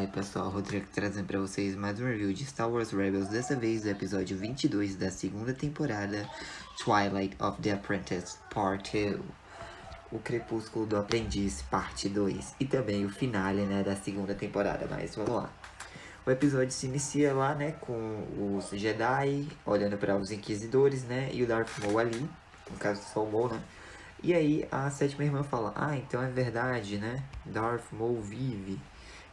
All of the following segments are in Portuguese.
pessoal, Rodrigo trazendo pra vocês mais um review de Star Wars Rebels, dessa vez do episódio 22 da segunda temporada, Twilight of the Apprentice Part 2, o Crepúsculo do Aprendiz Parte 2, e também o finale, né, da segunda temporada, mas vamos lá. O episódio se inicia lá, né, com os Jedi olhando para os Inquisidores, né, e o Darth Maul ali, no caso só o Maul, né. E aí a sétima irmã fala, então é verdade, né, Darth Maul vive.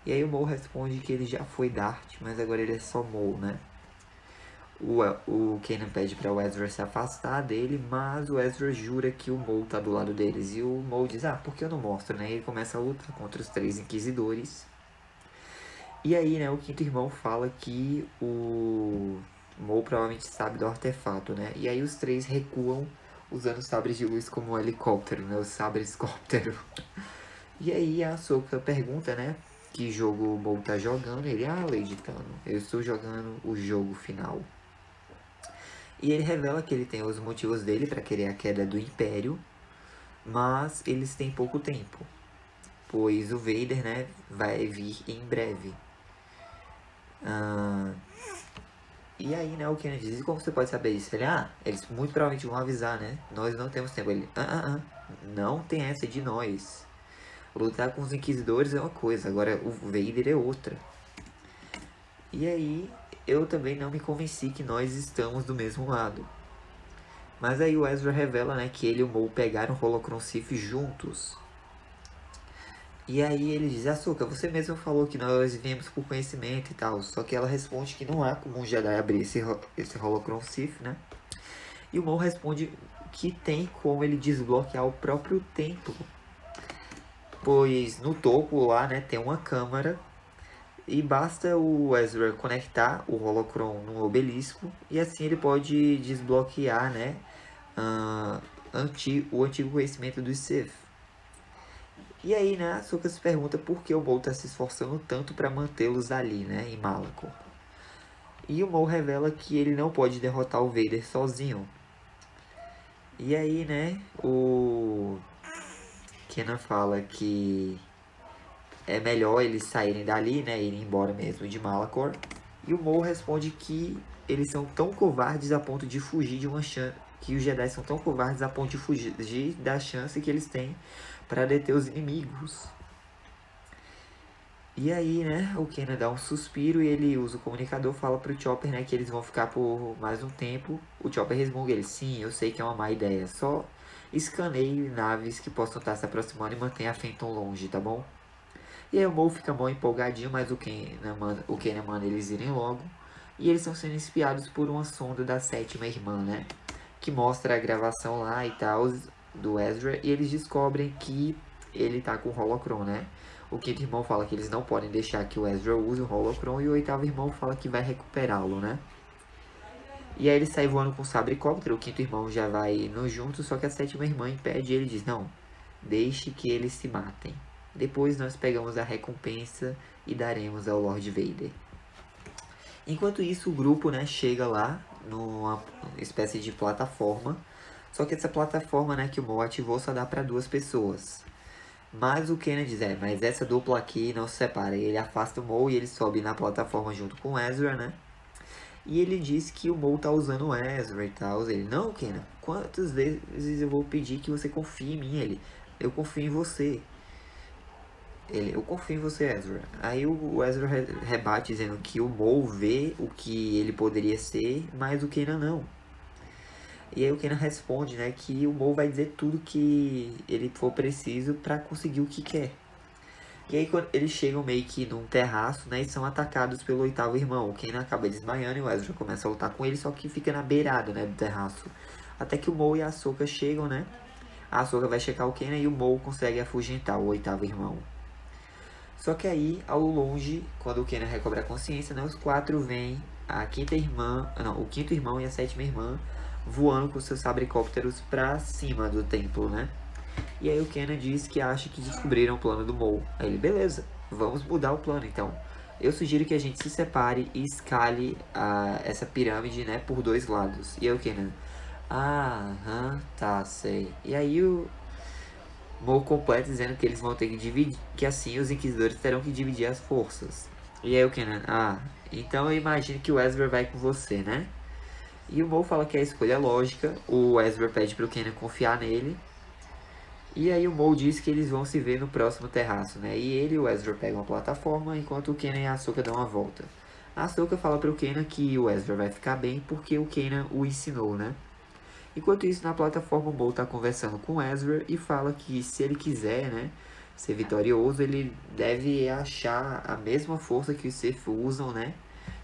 E aí o Maul responde que ele já foi Darth, mas agora ele é só Maul, né. O Kanan pede para o Ezra se afastar dele, mas o Ezra jura que o Maul tá do lado deles. E o Maul diz, por que eu não mostro, né? E ele começa a luta contra os 3 Inquisidores. E aí, né, o quinto irmão fala que o Maul provavelmente sabe do artefato, né? E aí os 3 recuam usando os sabres de luz como um helicóptero, né? Os sabres-cóptero. E aí a Ahsoka pergunta, né, que jogo o Maul tá jogando. Ele, Lady Tano, eu estou jogando o jogo final. E ele revela que ele tem os motivos dele para querer a queda do Império, mas eles têm pouco tempo, pois o Vader, né, vai vir em breve. E aí, né, o Kanan diz, e como você pode saber isso? Ele, eles muito provavelmente vão avisar, né, nós não temos tempo. Ele, não tem essa de nós. Lutar com os Inquisidores é uma coisa, agora o Vader é outra. E aí, eu também não me convenci que nós estamos do mesmo lado. Mas aí o Ezra revela, né, que ele e o Maul pegaram o Holocron Sith juntos. E aí ele diz, Ahsoka, você mesmo falou que nós viemos por conhecimento e tal. Só que ela responde que não há como um Jedi abrir esse Holocron Sith, né. E o Maul responde que tem como ele desbloquear o próprio templo. Pois no topo lá, né, tem uma câmara. E basta o Ezra conectar o Holocron no obelisco. E assim ele pode desbloquear, né, o antigo conhecimento dos Sith. E aí, né, a Ahsoka se pergunta por que o Maul está se esforçando tanto para mantê-los ali, né, em Malachor. E o Maul revela que ele não pode derrotar o Vader sozinho. E aí, né, o Kanan fala que é melhor eles saírem dali, né, irem embora mesmo de Malachor. E o Maul responde que eles são tão covardes a ponto de fugir de uma chance, que os Jedi são tão covardes a ponto de fugir da chance que eles têm para deter os inimigos. E aí, né, o Kanan dá um suspiro e ele usa o comunicador, fala pro Chopper, né, que eles vão ficar por mais um tempo. O Chopper resmunga ele, sim, eu sei que é uma má ideia, só escaneie naves que possam estar se aproximando e mantenha a Phantom longe, tá bom? E aí o Maul fica mal empolgadinho, mas o Kanan manda eles irem logo. E eles estão sendo espiados por uma sonda da sétima irmã, né, que mostra a gravação lá e tal do Ezra. E eles descobrem que ele tá com o Holocron, né. O quinto irmão fala que eles não podem deixar que o Ezra use o Holocron. E o oitavo irmão fala que vai recuperá-lo, né. E aí ele sai voando com o sabre-cóptero. O quinto irmão já vai indo junto, só que a sétima irmã impede e ele diz, não, deixe que eles se matem. Depois nós pegamos a recompensa e daremos ao Lord Vader. Enquanto isso, o grupo, né, chega lá numa espécie de plataforma. Só que essa plataforma, né, que o Maul ativou só dá para 2 pessoas. Mas o Kanan diz, mas essa dupla aqui não se separa. E ele afasta o Maul e ele sobe na plataforma junto com o Ezra, né. E ele diz que o Maul tá usando o Ezra e tal. Ele, não, Kanan, quantas vezes eu vou pedir que você confie em mim? Ele, eu confio em você. Eu confio em você, Ezra. Aí o Ezra rebate dizendo que o Maul vê o que ele poderia ser, mas o Kanan não. E aí o Kanan responde, né, que o Maul vai dizer tudo que ele for preciso para conseguir o que quer. E aí quando eles chegam meio que num terraço, né, e são atacados pelo oitavo irmão. O Kanan acaba desmaiando e o Ezra começa a lutar com ele, só que fica na beirada, né, do terraço. Até que o Maul e a Ahsoka chegam, né. A Ahsoka vai checar o Kanan e o Maul consegue afugentar o oitavo irmão. Só que aí, ao longe, quando o Kanan recobra a consciência, né, os 4 veem o quinto irmão e a sétima irmã voando com seus sabre-cópteros pra cima do templo, né? E aí o Kanan diz que acha que descobriram o plano do Maul. Aí ele, beleza, vamos mudar o plano então. Eu sugiro que a gente se separe e escale essa pirâmide, né, por 2 lados. E aí o Kanan, tá, sei. E aí o Maul completa dizendo que eles vão ter que dividir, que assim os Inquisidores terão que dividir as forças. E aí o Kenan, então eu imagino que o Ezra vai com você, né? E o Mo fala que é a escolha lógica, o Ezra pede pro Kenan confiar nele. E aí o Mo diz que eles vão se ver no próximo terraço, né? E ele e o Ezra pegam a plataforma, enquanto o Kenan e a Ahsoka dão uma volta. A Ahsoka fala pro Kenan que o Ezra vai ficar bem porque o Kenan o ensinou, né? Enquanto isso, na plataforma, o Mo tá conversando com o Ezra e fala que se ele quiser, né, ser vitorioso, ele deve achar a mesma força que os Sith usam, né?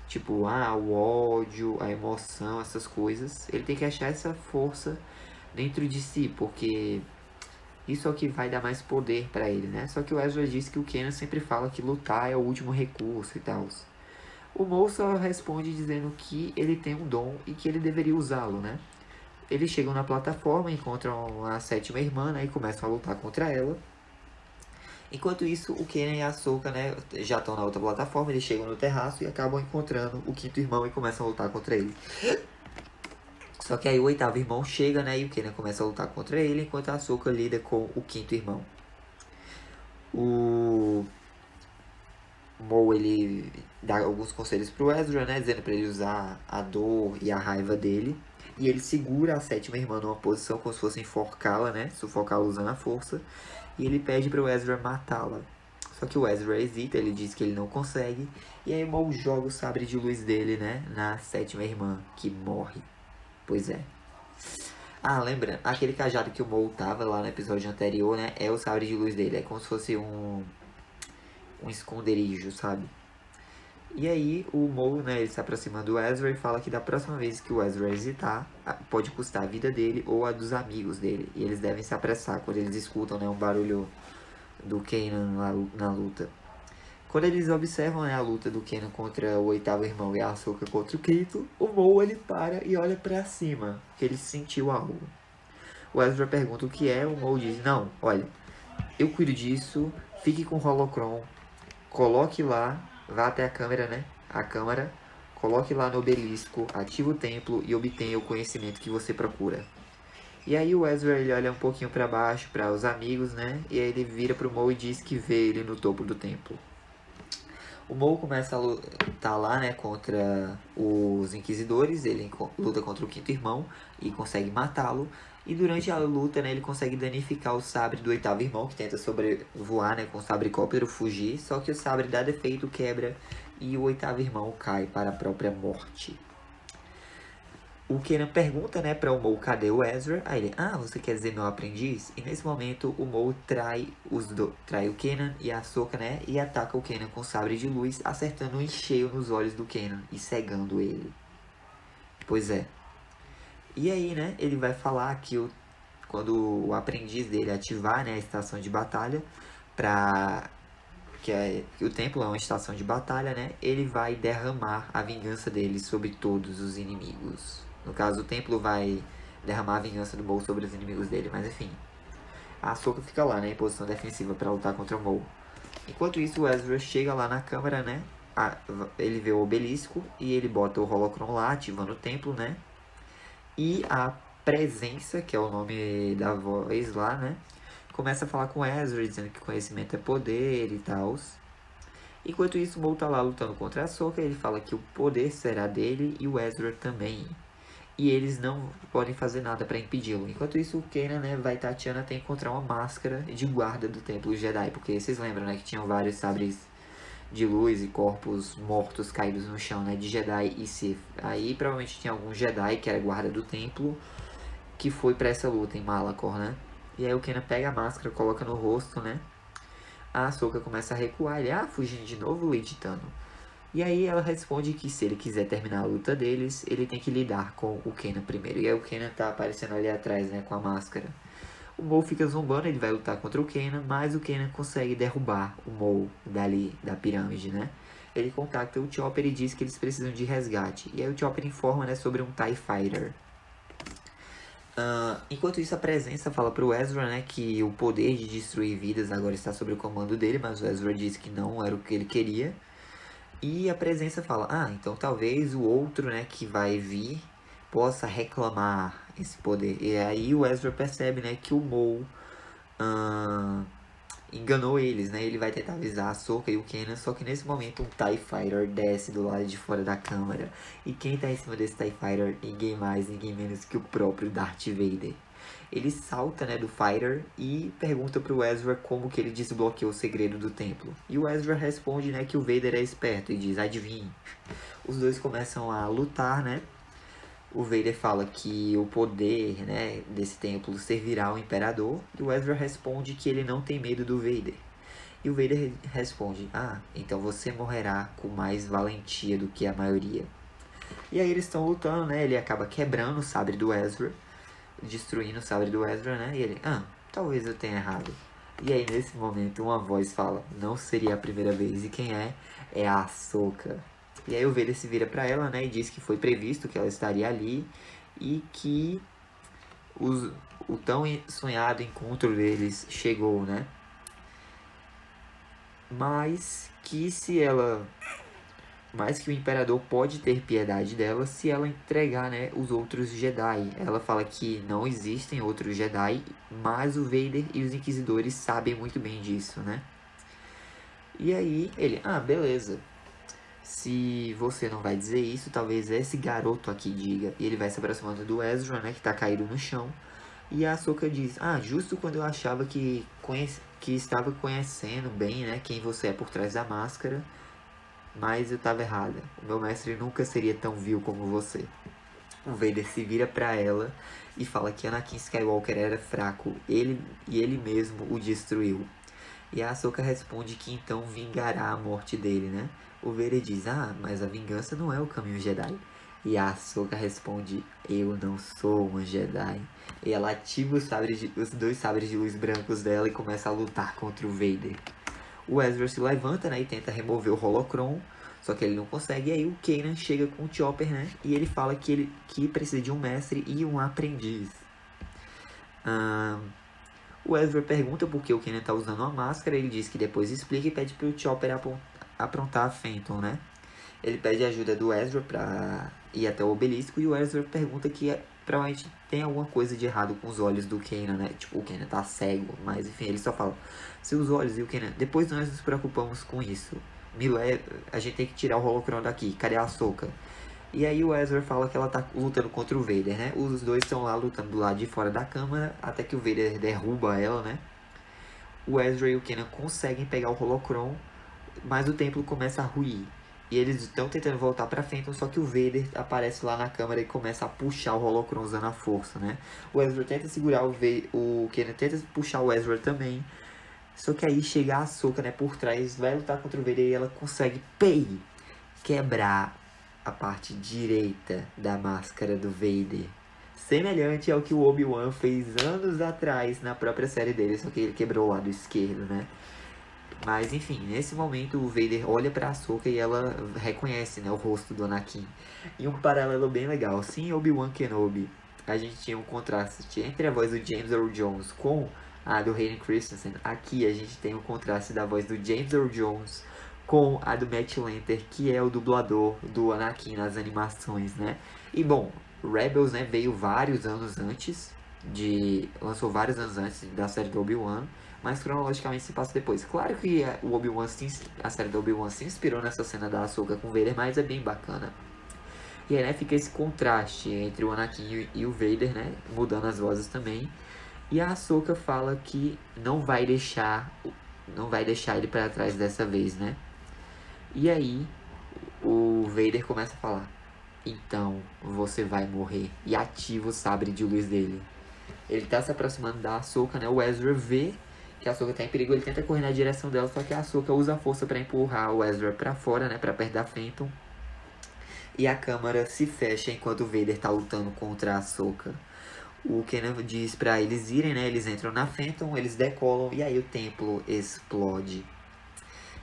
Tipo, o ódio, a emoção, essas coisas. Ele tem que achar essa força dentro de si, porque isso é o que vai dar mais poder pra ele, né? Só que o Ezra diz que o Kenan sempre fala que lutar é o último recurso e tal. O Mo só responde dizendo que ele tem um dom e que ele deveria usá-lo, né? Eles chegam na plataforma, encontram a sétima irmã, né, e começam a lutar contra ela. Enquanto isso, o Kenan e a Ahsoka, né, já estão na outra plataforma, eles chegam no terraço e acabam encontrando o quinto irmão e começam a lutar contra ele. Só que aí o oitavo irmão chega, né, e o Kenan começa a lutar contra ele, enquanto a Ahsoka lida com o quinto irmão. O Mo, ele dá alguns conselhos pro Ezra, né, dizendo pra ele usar a dor e a raiva dele. E ele segura a sétima irmã numa posição como se fosse enforcá-la, né, sufocá-la usando a força. E ele pede pro Ezra matá-la. Só que o Ezra hesita, ele diz que ele não consegue. E aí o Mo joga o sabre de luz dele, né, na sétima irmã, que morre. Pois é. Lembra, aquele cajado que o Mo tava lá no episódio anterior, né, é o sabre de luz dele. É como se fosse um esconderijo, sabe? E aí o Mo, né, ele se aproxima do Ezra e fala que da próxima vez que o Ezra hesitar, pode custar a vida dele ou a dos amigos dele. E eles devem se apressar quando eles escutam, né, um barulho do Kanan na luta. Quando eles observam, né, a luta do Kanan contra o oitavo irmão e a Ahsoka contra o quinto, o Mo, ele para e olha pra cima, que ele sentiu algo. O Ezra pergunta o que é, o Mo diz, não, olha, eu cuido disso, fique com o Holocron, coloque lá, vá até a câmera, né? A câmara, coloque lá no obelisco, ative o templo e obtenha o conhecimento que você procura. E aí o Ezra, ele olha um pouquinho para baixo, para os amigos, né? E aí ele vira pro Mo e diz que vê ele no topo do templo. O Mo começa a lutar lá, né, contra os inquisidores, ele luta contra o quinto irmão e consegue matá-lo. E durante a luta, né, ele consegue danificar o sabre do oitavo irmão, que tenta sobrevoar, né, com o sabre-cóptero, fugir. Só que o sabre dá defeito, quebra, e o oitavo irmão cai para a própria morte. O Kenan pergunta, né, para o Mo, cadê o Ezra? Aí ele, você quer dizer meu aprendiz? E nesse momento o Mo trai o Kenan e a Ahsoka, né, e ataca o Kenan com sabre de luz, acertando em cheio nos olhos do Kenan e cegando ele. Pois é. E aí, né, ele vai falar que quando o aprendiz dele ativar, né, a estação de batalha, que o templo é uma estação de batalha, né, ele vai derramar a vingança dele sobre todos os inimigos. No caso, o templo vai derramar a vingança do Mo sobre os inimigos dele, mas enfim. A Ahsoka fica lá, né, em posição defensiva para lutar contra o Mo. Enquanto isso, o Ezra chega lá na câmara, né, ele vê o obelisco e ele bota o Holocron lá, ativando o templo, né. E a presença, que é o nome da voz lá, né, começa a falar com Ezra, dizendo que conhecimento é poder e tal. Enquanto isso, o Mo tá lá lutando contra a Ahsoka, ele fala que o poder será dele e o Ezra também. E eles não podem fazer nada para impedi-lo. Enquanto isso, o Kanan, né, vai tateando até encontrar uma máscara de guarda do Templo Jedi. Porque vocês lembram, né, que tinham vários sabres de luz e corpos mortos caídos no chão, né, de Jedi e Sith. Aí provavelmente tinha algum Jedi que era guarda do templo que foi para essa luta em Malachor, né? E aí o Kanan pega a máscara, coloca no rosto, né? A Ahsoka começa a recuar, ele, fugindo de novo, Lady Tano. E aí ela responde que se ele quiser terminar a luta deles, ele tem que lidar com o Kanan primeiro. E aí o Kanan tá aparecendo ali atrás, né, com a máscara. O Mo fica zombando, ele vai lutar contra o Kanan, mas o Kanan consegue derrubar o Mo dali, da pirâmide, né? Ele contacta o Chopper e diz que eles precisam de resgate. E aí o Chopper informa, né, sobre um TIE Fighter. Enquanto isso, a presença fala pro Ezra, né, que o poder de destruir vidas agora está sob o comando dele, mas o Ezra diz que não era o que ele queria. E a presença fala, então talvez o outro, né, que vai vir possa reclamar esse poder. E aí o Ezra percebe, né, que o Mo enganou eles, né? Ele vai tentar avisar a Ahsoka e o Kanan, só que nesse momento um TIE Fighter desce do lado de fora da câmara. E quem tá em cima desse TIE Fighter? Ninguém mais, ninguém menos que o próprio Darth Vader. Ele salta, né, do Fighter e pergunta pro Ezra como que ele desbloqueou o segredo do templo. E o Ezra responde, né, que o Vader é esperto e diz, adivinhe. Os dois começam a lutar, né? O Vader fala que o poder, né, desse templo servirá ao Imperador. E o Ezra responde que ele não tem medo do Vader. E o Vader responde, então você morrerá com mais valentia do que a maioria. E aí eles estão lutando, né? Ele acaba quebrando o sabre do Ezra, destruindo o sabre do Ezra, né? E ele, talvez eu tenha errado. E aí nesse momento uma voz fala, não seria a primeira vez. E quem é? É a Ahsoka. E aí o Vader se vira pra ela, né? E diz que foi previsto que ela estaria ali. E que o tão sonhado encontro deles chegou, né? Mas que o Imperador pode ter piedade dela se ela entregar, né, os outros Jedi. Ela fala que não existem outros Jedi, mas o Vader e os Inquisidores sabem muito bem disso, né? E aí ele, beleza. Se você não vai dizer isso, talvez esse garoto aqui diga. E ele vai se aproximando do Ezra, né, que tá caído no chão. E a Ahsoka diz, justo quando eu achava que estava conhecendo bem, né, quem você é por trás da máscara, mas eu estava errada. O meu mestre nunca seria tão vil como você. O Vader se vira pra ela e fala que Anakin Skywalker era fraco, ele mesmo o destruiu. E a Ahsoka responde que então vingará a morte dele, né? O Vader diz, mas a vingança não é o caminho Jedi. E a Ahsoka responde, eu não sou uma Jedi. E ela ativa os dois sabres de luz brancos dela e começa a lutar contra o Vader. O Ezra se levanta, né, e tenta remover o Holocron, só que ele não consegue. E aí o Kanan chega com o Chopper, né, e ele fala que precisa de um mestre e um aprendiz. O Ezra pergunta por que o Kanan tá usando uma máscara, ele diz que depois explica e pede pro Chopper aprontar a Phantom, né. Ele pede ajuda do Ezra pra ir até o obelisco e o Ezra pergunta que provavelmente tem alguma coisa de errado com os olhos do Kanan, né? Tipo, o Kanan tá cego, mas enfim, ele só fala, seus olhos e o Kanan, depois nós nos preocupamos com isso. A gente tem que tirar o Holocron daqui, cadê a Ahsoka? E aí o Ezra fala que ela tá lutando contra o Vader, né? Os dois estão lá lutando do lado de fora da câmara, até que o Vader derruba ela, né? O Ezra e o Kanan conseguem pegar o Holocron, mas o templo começa a ruir. E eles estão tentando voltar pra Phantom, só que o Vader aparece lá na câmera e começa a puxar o Holocron usando a força, né? O Ezra tenta segurar o Kanan tenta puxar o Ezra também. Só que aí chega a Ahsoka, né, por trás, vai lutar contra o Vader e ela consegue, quebrar a parte direita da máscara do Vader. Semelhante ao que o Obi-Wan fez anos atrás na própria série dele, só que ele quebrou o lado esquerdo, né? Mas enfim, nesse momento o Vader olha pra Ahsoka e ela reconhece, né, o rosto do Anakin. E um paralelo bem legal. Sim, Obi-Wan Kenobi, a gente tinha um contraste entre a voz do James Earl Jones com a do Hayden Christensen. Aqui a gente tem o contraste da voz do James Earl Jones com a do Matt Lanter, que é o dublador do Anakin nas animações, né? E bom, Rebels, né, veio vários anos antes lançou vários anos antes da série do Obi-Wan, mas cronologicamente se passa depois. Claro que a série do Obi-Wan se inspirou nessa cena da Ahsoka com o Vader, mas é bem bacana. E aí, né, fica esse contraste entre o Anakin e o Vader, né, mudando as vozes também. E a Ahsoka fala que não vai deixar ele para trás dessa vez, né? E aí o Vader começa a falar, então você vai morrer, e ativa o sabre de luz dele. Ele tá se aproximando da Ahsoka, né? O Ezra vê que a Ahsoka tá em perigo, ele tenta correr na direção dela, só que a Ahsoka usa a força para empurrar o Ezra para fora, né? Para perto da Phantom. E a câmera se fecha enquanto o Vader tá lutando contra a Ahsoka. O Kanan diz pra eles irem, né? Eles entram na Phantom, eles decolam e aí o templo explode.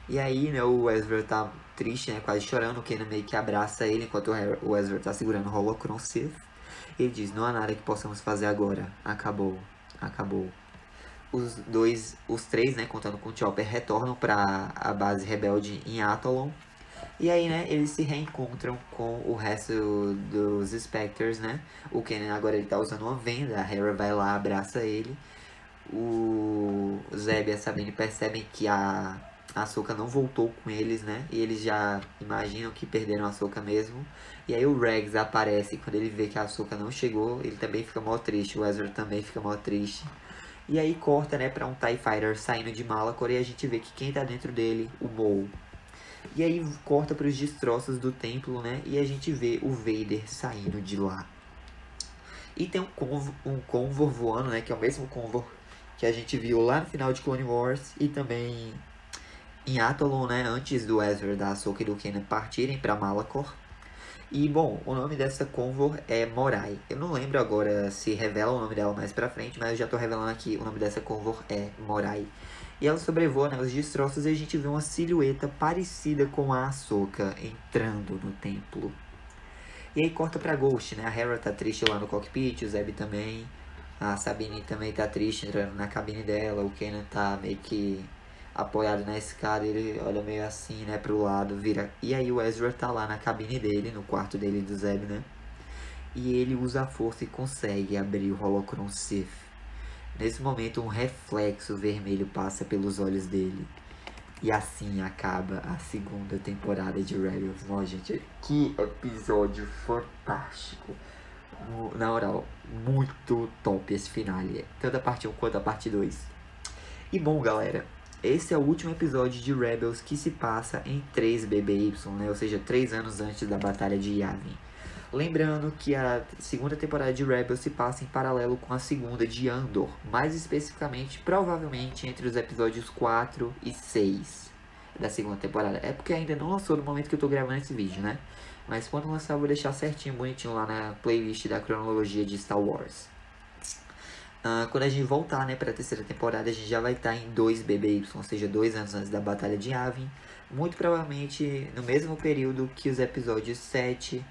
E aí, né, o Ezra tá triste, né, quase chorando. O Kanan meio que abraça ele enquanto o Ezra tá segurando o Holocron Sith. Ele diz, não há nada que possamos fazer agora. Acabou. Os três, né, contando com o Chopper, retornam para a base rebelde em Atolon. E aí, né, eles se reencontram com o resto dos Spectres, né? O Kanan agora ele tá usando uma venda, a Hera vai lá, abraça ele. o Zeb e a Sabine percebem que a Ahsoka não voltou com eles, né? E eles já imaginam que perderam a Ahsoka mesmo. E aí o Rex aparece, quando ele vê que a Ahsoka não chegou, ele também fica mó triste, o Ezra também fica mó triste. E aí corta, né, pra um TIE Fighter saindo de Malachor e a gente vê que quem tá dentro dele, o Maul. E aí corta pros destroços do templo, né, e a gente vê o Vader saindo de lá. E tem um Convor voando, né, que é o mesmo Convor que a gente viu lá no final de Clone Wars e também em Atolon, né, antes do Ezra, da Ahsoka e do Kanan partirem pra Malachor. E, bom, o nome dessa Convor é Morai. Eu não lembro agora se revela o nome dela mais pra frente, mas eu já tô revelando aqui, o nome dessa Convor é Morai. E ela sobrevoa, né, os destroços e a gente vê uma silhueta parecida com a Ahsoka entrando no templo. E aí corta pra Ghost, né, a Hera tá triste lá no cockpit, o Zeb também. A Sabine também tá triste entrando na cabine dela, o Kanan tá meio que apoiado na escada, ele olha meio assim, né, pro lado, vira. E aí o Ezra tá lá na cabine dele, no quarto dele do Zeb, né? E ele usa a força e consegue abrir o Holocron Sith. Nesse momento, um reflexo vermelho passa pelos olhos dele. E assim acaba a segunda temporada de Rebels. Nossa, gente, que episódio fantástico. Na moral, muito top esse finale. Tanto a parte 1 quanto a parte 2. E bom, galera, esse é o último episódio de Rebels que se passa em 3 BBY, né? Ou seja, 3 anos antes da Batalha de Yavin. Lembrando que a segunda temporada de Rebels se passa em paralelo com a segunda de Andor. Mais especificamente, provavelmente entre os episódios 4 e 6 da segunda temporada. É porque ainda não lançou no momento que eu tô gravando esse vídeo, né? Mas quando lançar eu vou deixar certinho, bonitinho lá na playlist da cronologia de Star Wars. Quando a gente voltar, né, para a terceira temporada, a gente já vai estar em 2 BBY, ou seja, 2 anos antes da Batalha de Yavin. Muito provavelmente no mesmo período que os episódios 7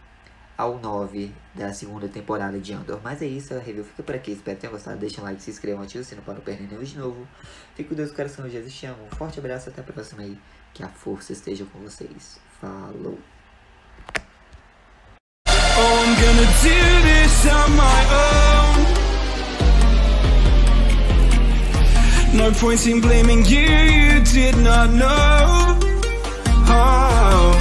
ao 9 da segunda temporada de Andor. Mas é isso, a review fica por aqui. Espero que tenham gostado. Deixem um like, se inscrevam, ativem o sino para não perder nenhum de novo. Fico com Deus, coração, Jesus te amo. Um forte abraço, até a próxima aí. Que a força esteja com vocês. Falou! Oh, I'm gonna do this on my own. No point in blaming you, you did not know. Oh.